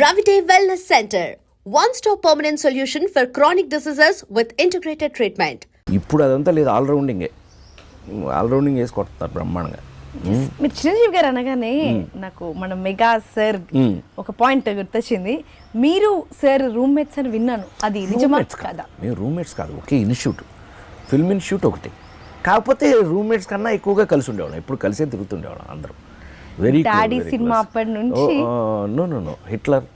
Ravite Wellness Center, one-stop permanent solution for chronic diseases with integrated treatment. ఇప్పుడు అదంతా లేదు, ఆల్రౌండింగ్ వేసి కొడతారు బ్రహ్మాండంగా. మీరు చిరంజీవి గారు అనగానే నాకు మన మెగా సార్ ఒక పాయింట్ గుర్తొచ్చింది. మీరు సార్ రూమ్మేట్స్ అని విన్నాను, అది నిజమా కాదా? మేము రూమ్మేట్స్ కాదు, ఒకే ఇన్స్టిట్యూట్, ఫిల్మ్ ఇన్స్టిట్యూట్ ఒకటి. కాకపోతే రూమ్మేట్స్ కన్నా ఎక్కువగా కలిసి ఉండేవాళ్ళం, ఎప్పుడు కలిసే తిరుగుతుండేవాళ్ళం అందరం. వెరీ డాడీ సినిమా అప్పటి నుంచి నో హిట్లర్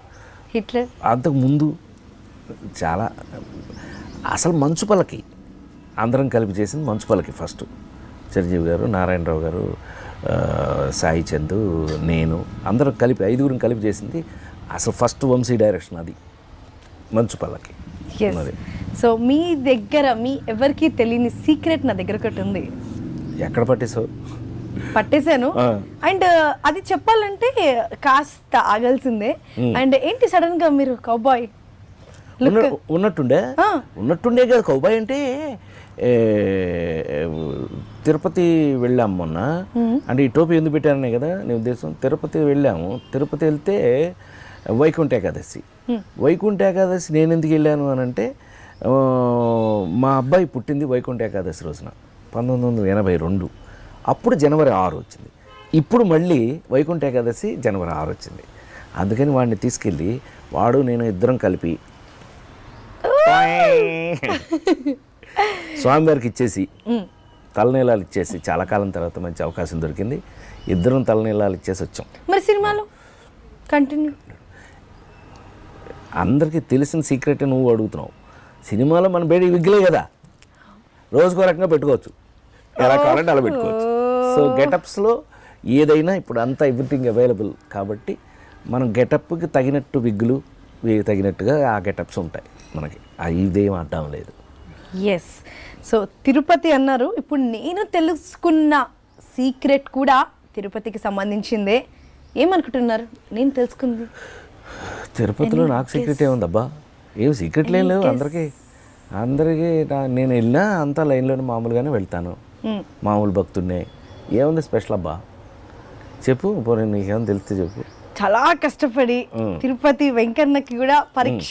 అంతకు ముందు చాలా అసలు మంచుపల్లకి అందరం కలిపి చేసింది మంచుపల్లకి. ఫస్ట్ చిరంజీవి గారు, నారాయణరావు గారు, సాయి చందు, నేను అందరం కలిపి ఐదుగురం కలిపి చేసింది అసలు ఫస్ట్ వంశీ డైరెక్షన్ అది మంచుపల్లకి. సో మీ దగ్గర మీ ఎవరికి తెలియని సీక్రెట్ నా దగ్గర ఒకటి ఉంది. ఎక్కడ పట్టేశాను అండ్ అది చెప్పాలంటే కాస్త ఆగాల్సిందే. అండ్ ఏంటి సడన్ గా మీరు కౌబాయ్ ఉన్నట్టుండే కదా. కౌబాయ్ అంటే తిరుపతి వెళ్ళాము మొన్న, అంటే ఈ టోపీ ఎందుకు పెట్టారనే కదా నీ ఉద్దేశం. తిరుపతి వెళ్ళాము, తిరుపతి వెళ్తే వైకుంఠ ఏకాదశి నేను ఎందుకు వెళ్ళాను అని అంటే, మా అబ్బాయి పుట్టింది వైకుంఠ ఏకాదశి రోజున 1982. అప్పుడు జనవరి 6 వచ్చింది. ఇప్పుడు మళ్ళీ వైకుంఠ ఏకాదశి జనవరి 6 వచ్చింది. అందుకని వాడిని తీసుకెళ్ళి వాడు నేను ఇద్దరం కలిపి స్వామివారికి ఇచ్చేసి తలనీలాలు ఇచ్చేసి, చాలా కాలం తర్వాత మంచి అవకాశం దొరికింది, ఇద్దరం తలనీలాలు ఇచ్చేసి వచ్చాం. మరి సినిమాలో కంటిన్యూ అందరికీ తెలిసిన సీక్రెట్ నువ్వు అడుగుతున్నావు. సినిమాలో మన బేడి విగ్గులే కదా, రోజుకో రకంగా పెట్టుకోవచ్చు, ఎలా కావాలంటే అలా పెట్టుకోవచ్చు. సో గెటప్స్లో ఏదైనా ఇప్పుడు అంతా ఎవ్రీథింగ్ అవైలబుల్ కాబట్టి మనం గెటప్కి తగినట్టు విగ్గులు తగినట్టుగా ఆ గెటప్స్ ఉంటాయి మనకి, ఇదేం అడ్డం లేదు. ఎస్. సో తిరుపతి అన్నారు, ఇప్పుడు నేను తెలుసుకున్న సీక్రెట్ కూడా తిరుపతికి సంబంధించిందే. ఏమనుకుంటున్నారు నేను తెలుసుకుంది? తిరుపతిలో నాకు సీక్రెట్ ఏముందబ్బా, ఏం సీక్రెట్లు ఏం లేవు. అందరికీ నేను వెళ్ళినా అంతా లైన్లోనే మామూలుగానే వెళ్తాను, మామూలు భక్తుడినే. ఏముంది స్పెషల్ అబ్బా చెప్పు, పోనీ నీకేమో తెలిస్తే చెప్పు. చాలా కష్టపడి తిరుపతి వెంకన్నకి కూడా పరీక్ష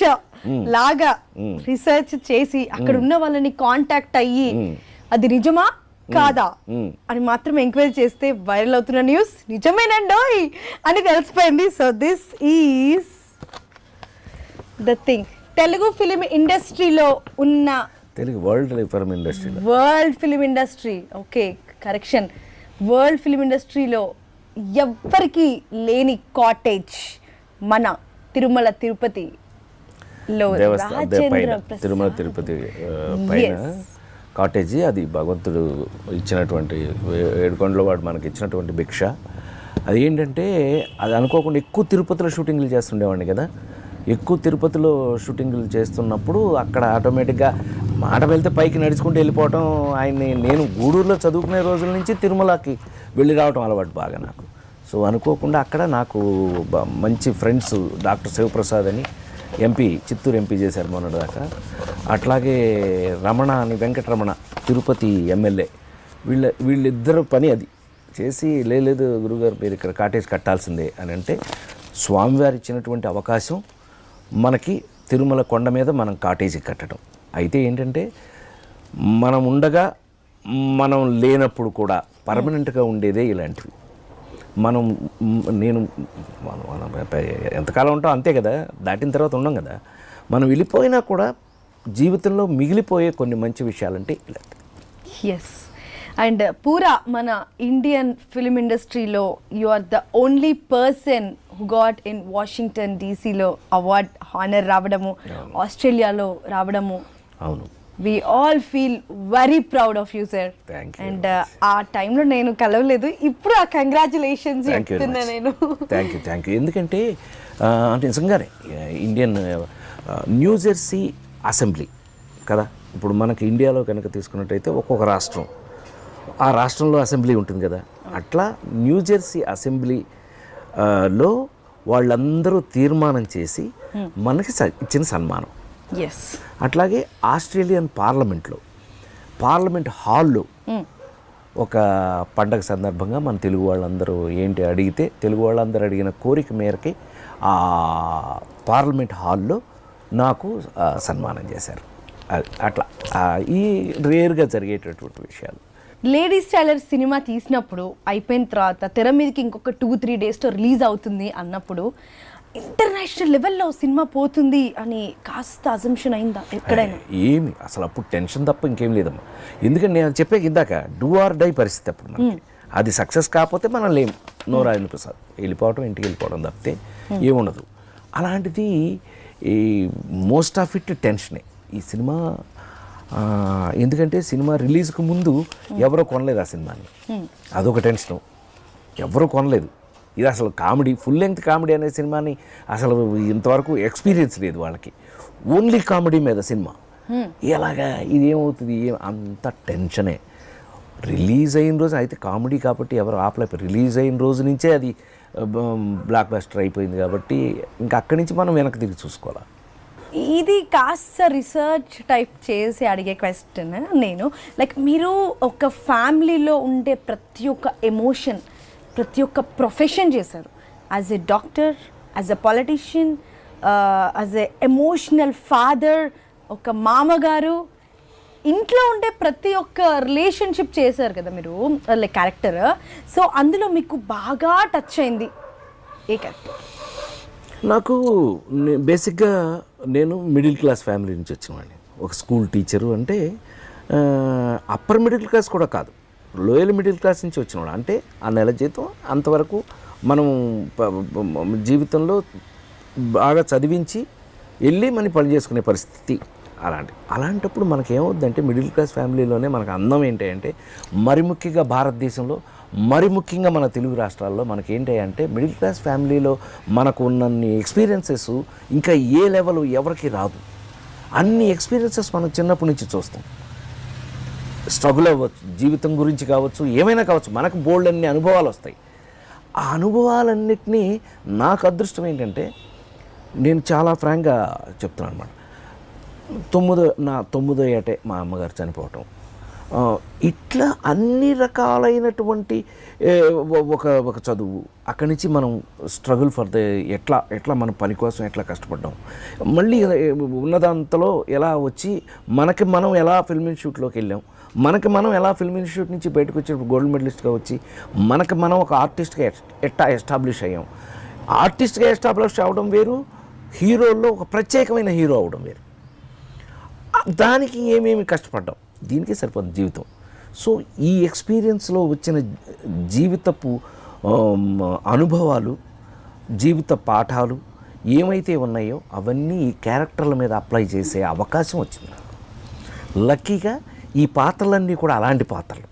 లాగా రీసెర్చ్ చేసి అక్కడ ఉన్న వాళ్ళని కాంటాక్ట్ అయ్యి అది నిజమా కాదా అని మాత్రం ఎంక్వైరీ చేస్తే వైరల్ అవుతున్న న్యూస్ నిజమేనండోయ్ అని తెలిసిపోయింది. So this is the thing. Telugu film ఇండస్ట్రీలో ఉన్న world film industry okay correction world film ఇండస్ట్రీలో ఎవ్వరికి లేని కాటేజ్ మన తిరుమల తిరుపతిలో తిరుమల తిరుపతి పైన కాటేజీ. అది భగవంతుడు ఇచ్చినటువంటి ఏడుకొండలో వాడు మనకి ఇచ్చినటువంటి భిక్ష. అది ఏంటంటే అది అనుకోకుండా ఎక్కువ తిరుపతిలో షూటింగ్లు చేస్తుండేవాడిని కదా. ఎక్కువ తిరుపతిలో షూటింగ్లు చేస్తున్నప్పుడు అక్కడ ఆటోమేటిక్గా మాట వెళ్తే పైకి నడుచుకుంటూ వెళ్ళిపోవటం. నేను గూడూరులో చదువుకునే రోజుల నుంచి తిరుమలకి వెళ్ళి రావటం అలవాటు బాగా నాకు. సో అనుకోకుండా అక్కడ నాకు మంచి ఫ్రెండ్స్, డాక్టర్ శివప్రసాద్ అని ఎంపీ, చిత్తూరు ఎంపీ చేశారు మొన్నటిదాకా. అట్లాగే రమణ అని, వెంకటరమణ తిరుపతి ఎమ్మెల్యే, వీళ్ళిద్దరు పని అది చేసి, లేదు గురుగారు మీరు ఇక్కడ కాటేజ్ కట్టాల్సిందే అని అంటే, స్వామివారు ఇచ్చినటువంటి అవకాశం మనకి తిరుమల కొండ మీద మనం కాటేజీ కట్టడం. అయితే ఏంటంటే మనం ఉండగా మనం లేనప్పుడు కూడా పర్మనెంట్గా ఉండేదే ఇలాంటివి. నేను ఎంతకాలం ఉంటాం అంతే కదా, దాటిన తర్వాత ఉండం కదా. మనం వెళ్ళిపోయినా కూడా జీవితంలో మిగిలిపోయే కొన్ని మంచి విషయాలంటే ఇలాంటివి. ఎస్. అండ్ పూరా మన ఇండియన్ ఫిలిం ఇండస్ట్రీలో you are the only person who got in Washington డీసీలో అవార్డ్ హానర్ రావడము, ఆస్ట్రేలియాలో రావడము. అవును, we all feel very proud of you sir. And ఆ టైంలో నేను కలవలేదు, ఇప్పుడు ఆ కంగ్రాచులేషన్స్ చెప్తున్నా నేను. Thank you. ఎందుకంటే అంటే నిజంగానే ఇండియన్ న్యూజెర్సీ అసెంబ్లీ కదా, ఇప్పుడు మనకి ఇండియాలో కనుక తీసుకున్నట్టయితే ఒక్కొక్క రాష్ట్రం, ఆ రాష్ట్రంలో అసెంబ్లీ ఉంటుంది కదా, అట్లా న్యూజెర్సీ అసెంబ్లీలో వాళ్ళందరూ తీర్మానం చేసి మనకి ఇచ్చిన సన్మానం. ఎస్. అట్లాగే ఆస్ట్రేలియన్ పార్లమెంట్ హాల్లో ఒక పండగ సందర్భంగా మన తెలుగు వాళ్ళందరూ ఏంటి అడిగితే, తెలుగు వాళ్ళందరూ అడిగిన కోరిక మేరకి ఆ పార్లమెంట్ హాల్లో నాకు సన్మానం చేశారు. అట్లా ఈ రేర్గా జరిగేటటువంటి విషయాలు. లేడీస్ టైలర్ సినిమా తీసినప్పుడు అయిపోయిన తర్వాత తెర మీదకి ఇంకొక 2-3 డేస్తో రిలీజ్ అవుతుంది అన్నప్పుడు ఇంటర్నేషనల్ లెవెల్లో సినిమా పోతుంది అని కాస్త అజంప్షన్ అయిందా ఎక్కడైనా? ఏమి అసలు అప్పుడు టెన్షన్ తప్ప ఇంకేం లేదమ్మా. ఎందుకంటే నేను చెప్పాక ఇందాక డూ ఆర్ డై పరిస్థితి అప్పుడు మనకి. అది సక్సెస్ కాకపోతే మనం లేము, నో రాజేంద్ర ప్రసాద్, వెళ్ళిపోవడం ఇంటికి వెళ్ళిపోవడం తప్పితే ఏముండదు. అలాంటిది ఈ మోస్ట్ ఆఫ్ ఇట్ టెన్షనే ఈ సినిమా. ఎందుకంటే సినిమా రిలీజ్కి ముందు ఎవరో కొనలేదు ఆ సినిమాని, అదొక టెన్షను. ఎవరో కొనలేదు. ఇది అసలు కామెడీ, ఫుల్ లెంగ్త్ కామెడీ అనే సినిమాని అసలు ఇంతవరకు ఎక్స్పీరియన్స్ లేదు వాళ్ళకి. ఓన్లీ కామెడీ మీద సినిమా, ఎలాగా ఇదేమవుతుంది, అంత టెన్షనే. రిలీజ్ అయిన రోజు అయితే కామెడీ కాబట్టి ఎవరు ఆపలేకపోయారు. రిలీజ్ అయిన రోజు నుంచే అది బ్లాక్ బస్టర్ అయిపోయింది కాబట్టి ఇంకా అక్కడి నుంచి మనం వెనక్కి తిరిగి చూసుకోవాలి. ఇది కాస్త రీసెర్చ్ టైప్ చేసి అడిగే క్వశ్చన్ నేను. లైక్ మీరు ఒక ఫ్యామిలీలో ఉండే ప్రతి ఒక్క ఎమోషన్, ప్రతి ఒక్క ప్రొఫెషన్ చేశారు. As a doctor, as a politician, as a emotional father, ఒక మామగారు, ఇంట్లో ఉండే ప్రతి ఒక్క రిలేషన్షిప్ చేశారు కదా మీరు, లైక్ క్యారెక్టర్. సో అందులో మీకు బాగా టచ్ అయింది ఏ క్యారెక్టర్? నాకు బేసిక్గా నేను మిడిల్ క్లాస్ ఫ్యామిలీ నుంచి వచ్చినవాడిని. ఒక స్కూల్ టీచరు అంటే అప్పర్ మిడిల్ క్లాస్ కూడా కాదు, లోయర్ మిడిల్ క్లాస్ నుంచి వచ్చినవాడు. అంటే ఆ నెల జీతం అంతవరకు మనం జీవితంలో బాగా చదివించి వెళ్ళి మనం పని చేసుకునే పరిస్థితి అలాంటప్పుడు మనకేమవుద్దంటే మిడిల్ క్లాస్ ఫ్యామిలీలోనే మనకు అందం ఏంటంటే, మరి ముఖ్యంగా భారతదేశంలో, మరి ముఖ్యంగా మన తెలుగు రాష్ట్రాల్లో మనకేంటంటే మిడిల్ క్లాస్ ఫ్యామిలీలో మనకు ఉన్నన్ని ఎక్స్పీరియన్సెస్ ఇంకా ఏ లెవెల్ ఎవరికి రాదు. అన్ని ఎక్స్పీరియన్సెస్ మనం చిన్నప్పటి నుంచి చూస్తాం. స్ట్రగుల్ అవ్వచ్చు, జీవితం గురించి కావచ్చు, ఏమైనా కావచ్చు, మనకు బోల్డ్ అన్ని అనుభవాలు వస్తాయి. ఆ అనుభవాలన్నిటినీ నాకు అదృష్టం ఏంటంటే, నేను చాలా ఫ్రాంక్గా చెప్తున్నాను అనమాట. నా 9వ ఏటే మా అమ్మగారు చనిపోవటం, ఇట్లా అన్ని రకాలైనటువంటి ఒక చదువు, అక్కడి నుంచి మనం స్ట్రగుల్ ఫర్ ద ఎట్లా మన పని కోసం ఎట్లా కష్టపడ్డాం, మళ్ళీ ఉన్నదంతలో ఎలా వచ్చి మనకి మనం ఎలా ఫిల్మ్ ఇన్స్టిట్యూట్లోకి వెళ్ళాం, మనకి మనం ఎలా ఫిల్మ్ ఇన్స్టిట్యూట్ నుంచి బయటకు వచ్చి గోల్డ్ మెడలిస్ట్గా వచ్చి మనకి మనం ఒక ఆర్టిస్ట్గా ఎట్లా ఎస్టాబ్లిష్ అయ్యాం. ఆర్టిస్ట్గా ఎస్టాబ్లిష్ అవ్వడం వేరు, హీరోల్లో ఒక ప్రత్యేకమైన హీరో అవ్వడం వేరు. దానికి ఏమేమి కష్టపడ్డాం, దీనికే సరిపోతుంది జీవితం. సో ఈ ఎక్స్పీరియన్స్లో వచ్చిన జీవితపు అనుభవాలు, జీవిత పాఠాలు ఏమైతే ఉన్నాయో అవన్నీ ఈ క్యారెక్టర్ల మీద అప్లై చేసే అవకాశం వచ్చింది నాకు. లక్కీగా ఈ పాత్రలన్నీ కూడా అలాంటి పాత్రలు.